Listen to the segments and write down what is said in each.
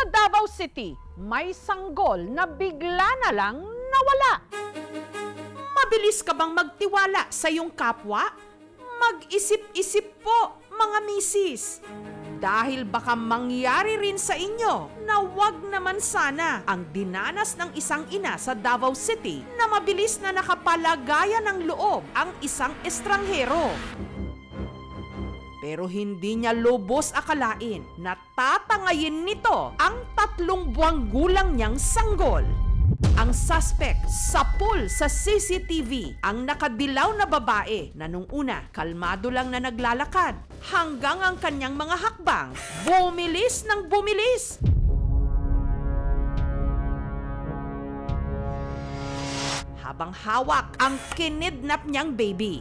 Sa Davao City, may sanggol na bigla na lang nawala. Mabilis ka bang magtiwala sa iyong kapwa? Mag-isip-isip po, mga misis. Dahil baka mangyari rin sa inyo na wag naman sana ang dinanas ng isang ina sa Davao City na mabilis na nakapalagayan ng loob ang isang estranghero. Pero hindi niya lubos akalain na tatangayin nito ang 3 buwang gulang niyang sanggol. Ang suspect sapul sa CCTV ang nakadilaw na babae na nung una kalmado lang na naglalakad hanggang ang kanyang mga hakbang bumilis ng bumilis. Habang hawak ang kinidnap niyang baby.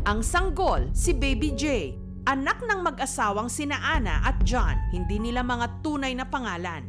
Ang sanggol, si Baby J, anak ng mag-asawang sina Ana at John, hindi nila mga tunay na pangalan.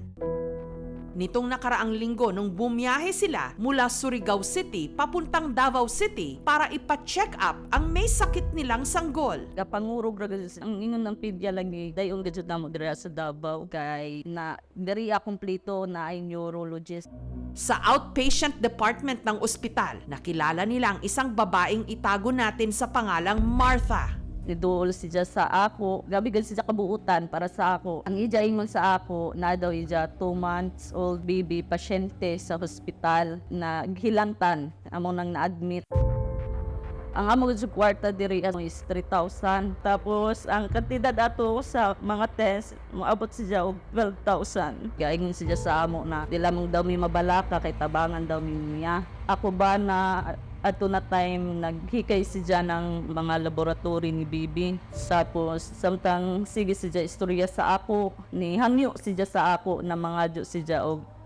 Nitong nakaraang linggo nung bumiyahe sila mula Surigao City papuntang Davao City para ipa-check up ang may sakit nilang sanggol. Kapangurog ra gud ang ingon ng pidya lagi dayon gud namo dira sa Davao kay na diri kompleto na ay neurologist. Sa outpatient department ng ospital, nakilala nila ang isang babaeng itago natin sa pangalang Martha. Niduol siya sa ako, gabi gud siya kabuutan para sa ako. Ang ija ingon sa ako na daw ija 2 months old baby pasyente sa hospital na hilantan amo nang na-admit. Ang amo sa kwarta diri is 3,000. Tapos ang kantidad ato sa mga test moabot siya og 12,000. Gaingon siya sa amo na dila mong daw mi mabalaka kay tabangan daw mi niya. Ako ba na ato na time naghikay siya ng mga laboratory ni Bibi. Tapos samtang sige siya istorya sa ako ni hangyo siya sa ako na mga siya og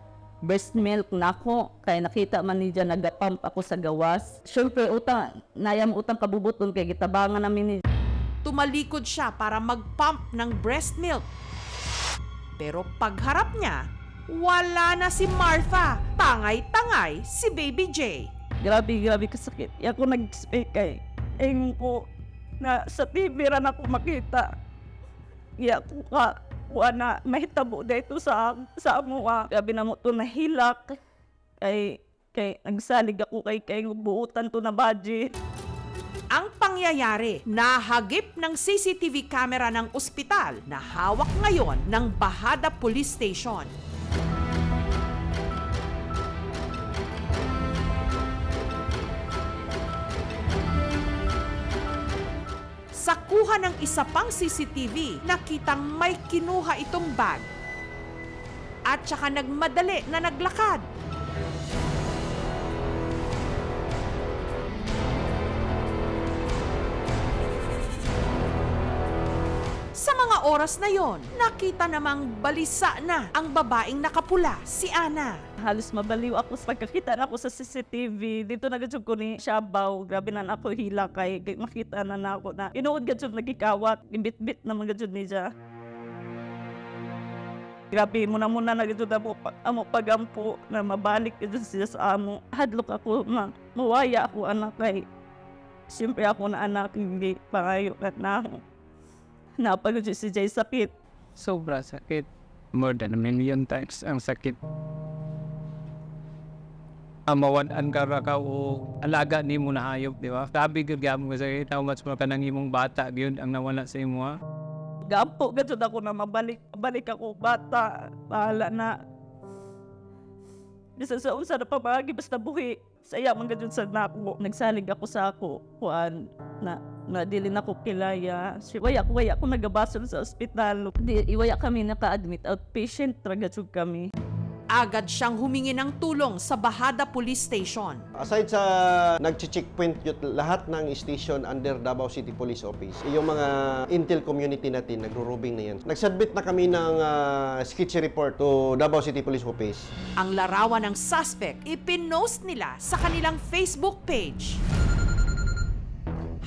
breast milk na ako, kaya nakita man niya nagpump ako sa gawas. Siyempre, nayam utang kabubuton kay gitabangan namin ni. Tumalikod siya para mag-pump ng breast milk. Pero pagharap niya, wala na si Martha. Tangay-tangay si Baby J. Grabe kasakit. Ako nag-speak kay ayun ko na sa TV ran ako makita. Iya ko ka na mahitabo dito sa amuha. Gabi na mo to nahilak. Kay nagsalig ako kay buutan to na budget. Ang pangyayari, nahagip ng CCTV camera ng ospital na hawak ngayon ng Bahada Police Station. Sa kuha ng isa pang CCTV, nakitang may kinuha itong bag. At saka nagmadali na naglakad. Sa mga oras na yon, nakita namang balisa na ang babaeng nakapula, si Ana. Halos mabaliw ako sa pagkakita na ako sa CCTV. Dito na gud ko ni Shabaw. Grabe na ako hila kay makita na ako na inuod gud nagikawat. Imbit-bit na mga gud niya. Grabe muna na gud amo pagampo na mabalik gud siya sa amo. Hadlok ako na mawaya ako anak kay siyempre ako na anak hindi pangayo at na ako. Napagod si Jay sakit. Sobra sakit. More than 1 million times ang sakit. Mawalan ka ra ka o alaga ni mo na hayop, di ba? Sabi gud gyapon ko sa how much mo ka nang imong bata gyud ang nawala sa imo ha. Gampo gud ako na balik ako bata. Bahala na. Bisa sa unsa na pamagi basta buhi. Saya man gud sa nako. Nagsalig ako sa ako kuan na dili na ko kilaya. Waya ko nagabasol sa ospital. Iwaya kami naka-admit outpatient raga kami. Agad siyang humingi ng tulong sa Bahada Police Station. Aside sa nag-checkpoint lahat ng station under Davao City Police Office, yung mga intel community natin, nagro-robing na yan. Nagsubmit na kami ng sketchy report to Davao City Police Office. Ang larawan ng suspect, ipinost nila sa kanilang Facebook page.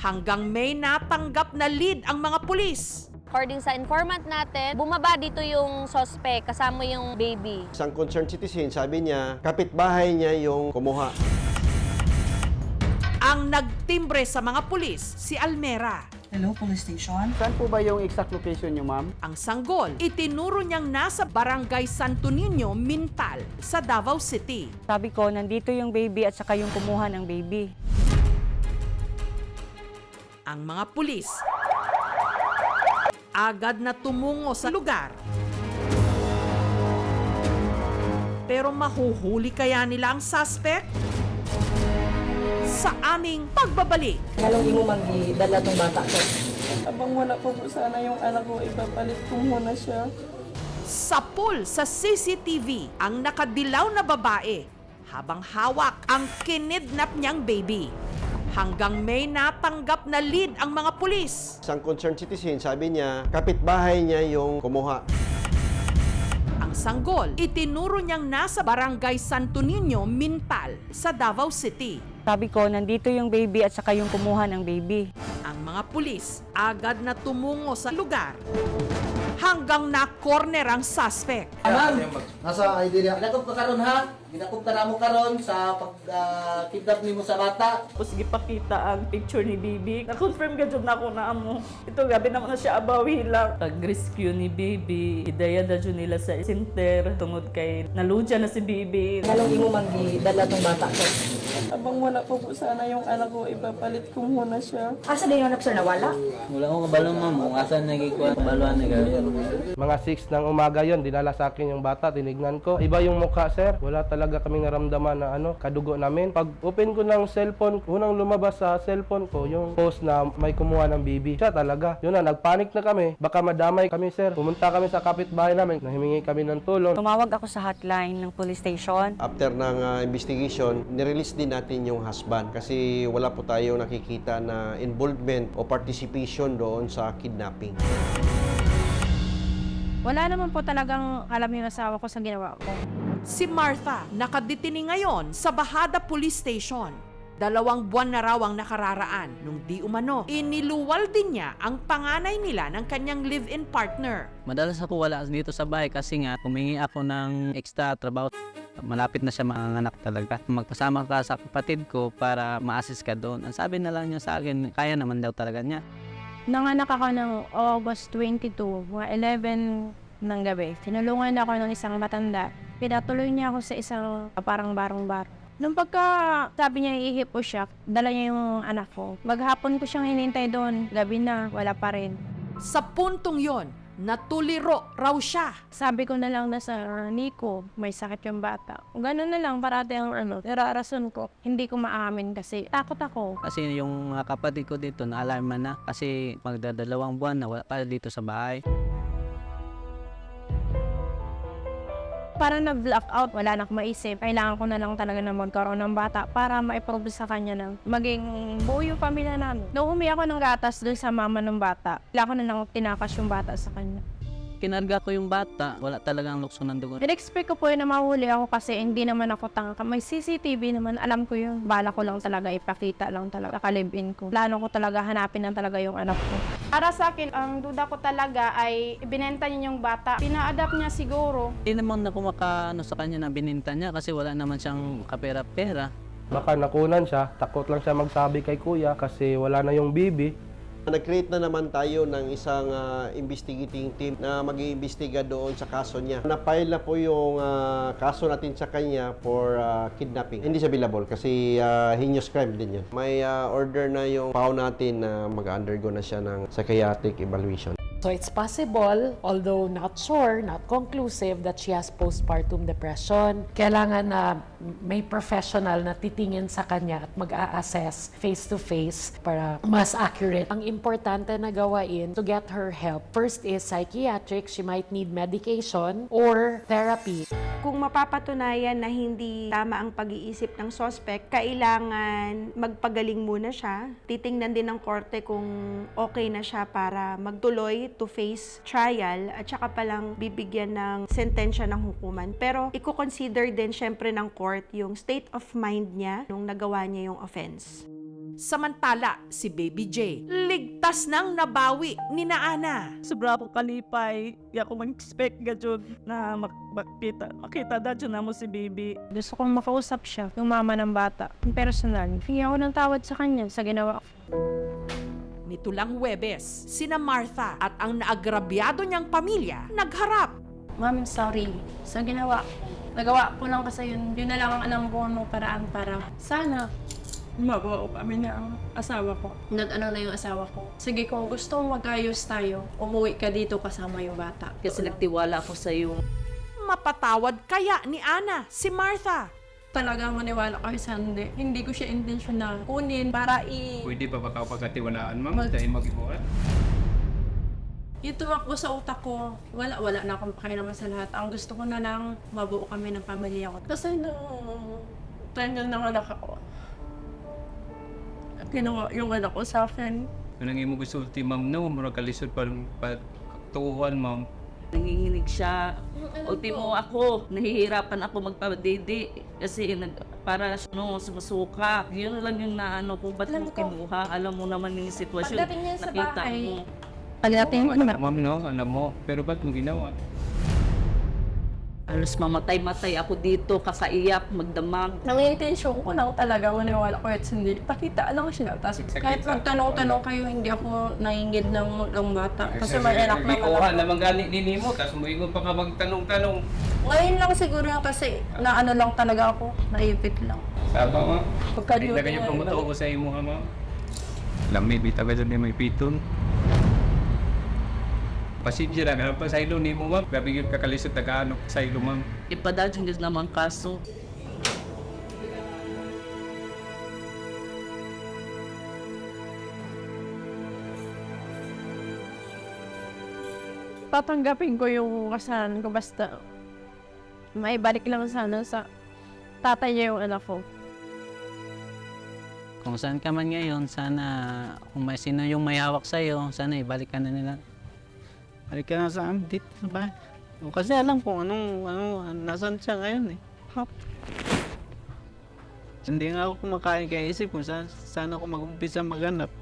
hanggang may natanggap na lead ang mga pulis. According sa informant natin, bumaba dito yung suspect kasama yung baby. Isang concerned citizen, sabi niya, kapitbahay niya yung kumuha. Ang nagtimbre sa mga pulis, si Almera. Hello, police station. Saan po ba yung exact location nyo, ma'am? Ang sanggol, itinuro niyang nasa Barangay Santo Niño, Mintal, sa Davao City. Sabi ko, nandito yung baby at saka yung kumuha ng baby. Ang mga pulis agad na tumungo sa lugar. Pero mahuhuli kaya nila ang suspect? Sa aming pagbabalik. Anong imo magdala tong bata ko? Abang wala po sana yung anak ko, ipapalit ko muna siya. Sapul sa CCTV ang nakadilaw na babae habang hawak ang kinidnap niyang baby. Hanggang may natanggap na lead ang mga pulis. Isang concerned citizen, sabi niya, kapitbahay niya yung kumuha. Ang sanggol, itinuro niyang nasa Barangay Santo Niño, Mintal, sa Davao City. Sabi ko, nandito yung baby at saka yung kumuha ng baby. Ang mga pulis agad na tumungo sa lugar hanggang na-corner ang suspect. Ma'am, nasa ID niya. Ginakop ka karon ha? Ginakop ka na mo karon sa pag-kidnap nimo sa bata. Tapos gipakita ang picture ni Bibi. Na-confirm ka dyan na ako na amo. Ito gabi naman na siya abawi lang. Pag-rescue ni Bibi, idaya na dyan nila sa center. Tungod kay naludya na si Bibi. Anong imo magdala tong bata ko? Abang wala po sana yung anak ko, ipapalit ko muna siya. Asa din yung anak sir nawala? Wala ko kabalo ma'am, kung asan nagikuha kabaluan na gano'n. Mga 6 ng umaga yon, dinala sa akin yung bata, tinignan ko. Iba yung mukha, sir. Wala talaga kaming naramdaman na kadugo namin. Pag open ko ng cellphone, unang lumabas sa cellphone ko, yung post na may kumuha ng baby. Siya talaga. Yun na, nagpanik na kami. Baka madamay kami, sir. Pumunta kami sa kapitbahay namin, nahimingi kami ng tulong. Tumawag ako sa hotline ng police station. After ng investigation, nirelease din natin yung husband kasi wala po tayo nakikita na involvement o participation doon sa kidnapping. Wala naman po talagang alam yung asawa ko sa ginawa ko. Si Martha nakadetini ngayon sa Bahada Police Station. 2 buwan na raw ang nakararaan nung di umano. Iniluwal din niya ang panganay nila ng kanyang live-in partner. Madalas ako wala dito sa bahay kasi nga humingi ako ng extra trabaho. Malapit na siya manganak talaga. Magpasama ka sa kapatid ko para ma-assist ka doon. Ang sabi na lang niya sa akin, kaya naman daw talaga niya. Nanganak ako ng August 22, mga 11 ng gabi. Tinulungan ako ng isang matanda. Pinatuloy niya ako sa isang parang barong-bar. Nung pagka sabi niya ihipo siya, dala niya yung anak ko. Maghapon ko siyang hinintay doon. Gabi na, wala pa rin. Sa puntong yon, natuliro raw siya. Sabi ko na lang na sa Nico, may sakit yung bata. Ganun na lang, parati ang nararason ko. Hindi ko maamin kasi takot ako. Kasi yung mga kapatid ko dito na-alarma na kasi magdadalawang buwan na wala pa dito sa bahay. Para nag-block out, wala na akong maisip. Kailangan ko na lang talaga na magkaroon ng bata para ma-prove sa kanya na maging buo yung pamilya namin. Nung umi ako ng gatas doon sa mama ng bata, kailangan ko na lang tinakas yung bata sa kanya. Kinarga ko yung bata, wala talagang lukso ng dugo. In-expect ko po yun na mahuli ako kasi hindi naman ako tanga. May CCTV naman, alam ko yun. Bala ko lang talaga, ipakita lang talaga, kalibin ko. Plano ko talaga, hanapin lang talaga yung anak ko. Para sa akin, ang duda ko talaga ay ibinenta niya yung bata. Pina-adapt niya siguro. Hindi naman ako makaano sa kanya na bininta niya kasi wala naman siyang kapera-pera. Baka nakunan siya, takot lang siya magsabi kay kuya kasi wala na yung baby. Nag-create na naman tayo ng isang investigating team na mag-iimbestiga doon sa kaso niya. Na-file na po yung kaso natin sa kanya for kidnapping. Hindi siya billable kasi heinous crime din yan. May order na yung PAO natin na mag-undergo na siya ng psychiatric evaluation. So it's possible, although not sure, not conclusive, that she has postpartum depression. Kailangan na may professional na titingin sa kanya at mag-a-assess face-to-face para mas accurate. Ang importante na gawain to get her help, first is psychiatric, she might need medication or therapy. Kung mapapatunayan na hindi tama ang pag-iisip ng suspect, kailangan magpagaling muna siya. Titingnan din ng korte kung okay na siya para magtuloy to face trial at saka palang bibigyan ng sentensya ng hukuman. Pero i-consider din syempre ng court yung state of mind niya nung nagawa niya yung offense. Samantala, si Baby J, ligtas nang nabawi ni na Ana. Sobra ako kalipay. Di ako mag-expect gadyon na makita dadyo na mo si baby. Gusto kong makausap siya, yung mama ng bata. Yung personal, hingi ako ng tawad sa kanya sa ginawa ko. Nito lang Huwebes, sina Martha at ang naagrabyado niyang pamilya nagharap. Ma'am, sorry sa ginawa ko. Nagawa ko lang kasi yun na lang ang alam ko ng paraan para sana magawa ko kami ng asawa ko. Nag-ano na yung asawa ko. Sige, kung gusto mong magayos tayo, umuwi ka dito kasama yung bata. Kasi nagtiwala ako sa iyo. Mapatawad kaya ni Ana si Martha? Talagang maniwala kayo sa hindi ko siya intention na kunin para Pwede pa ba pagkatiwalaan, ma'am? Dahil mag-ibuhat? Yung tumakbo sa utak ko, wala na akong pakialaman sa lahat. Ang gusto ko na lang, mabuo kami ng pamilya ko. Kasi nung time na nanganak ako, ginawa yung anak ko sa akin. Anong imo gusto ulti, ma'am, no? Murag kalisod pa tukuhan, ma'am. Nanginginig siya. Ultimo ako, nahihirapan ako magpa-dede kasi para sumusuka. Yun lang yung naano kung ba't mo kinuha. Alam mo naman yung sitwasyon. Pagdating niya sa nakita bahay, mo. pagdating mo naman, Ma'am, no? Alam mo. Pero ba't mo ginawa? Alos mamatay-matay ako dito, kakaiyak, magdamag. nang-intention ko lang talaga, maniwala ko at hindi. Pakita lang siya. Tapos kahit magtanong-tanong kayo, hindi ako nangingid ng bata. Kasi may anak naman ako. naman gani ni mo, tapos mo pa ka magtanong-tanong. Ngayon lang siguro yan kasi naano lang talaga ako, naipit lang. Saba, ma'am. Pagka-duty Ay, na pumutuo ko sa imo, ma'am. Lami, bitaw ka dyan may piton. Pasensya na, ganun pa sa ilo ni mo, ma'am. Grabe yung kakalisod na kaano sa ilo, ma'am. Ipadadyan din naman kaso. tatanggapin ko yung kasalanan ko basta maibalik lang sana sa tatay niya yung anak ko. Kung saan ka man ngayon, sana kung may sino yung may hawak sa'yo, sana ibalik ka na nila. Balik ka na sa amin dito sa bahay. Kasi alam kung nasaan siya ngayon eh. Hop. Hindi nga ako kumakain kaya isip kung saan ako mag-umpisa maghanap.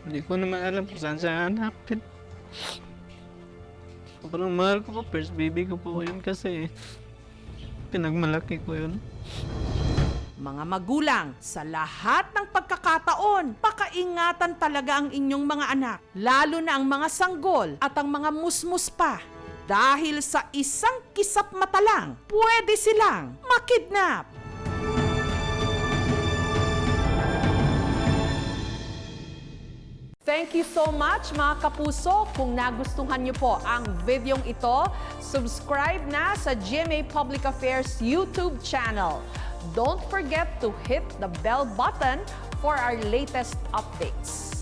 Hindi ko naman alam kung saan siya hanapin. Sobrang mahal ko po, first baby ko po yun kasi pinagmalaki ko yun. Mga magulang, sa lahat ng pagkakataon, pakaingatan talaga ang inyong mga anak, lalo na ang mga sanggol at ang mga musmus pa. Dahil sa isang kisap mata lang, pwede silang makidnap. Thank you so much mga kapuso. Kung nagustuhan niyo po ang videong ito, subscribe na sa GMA Public Affairs YouTube channel. Don't forget to hit the bell button for our latest updates.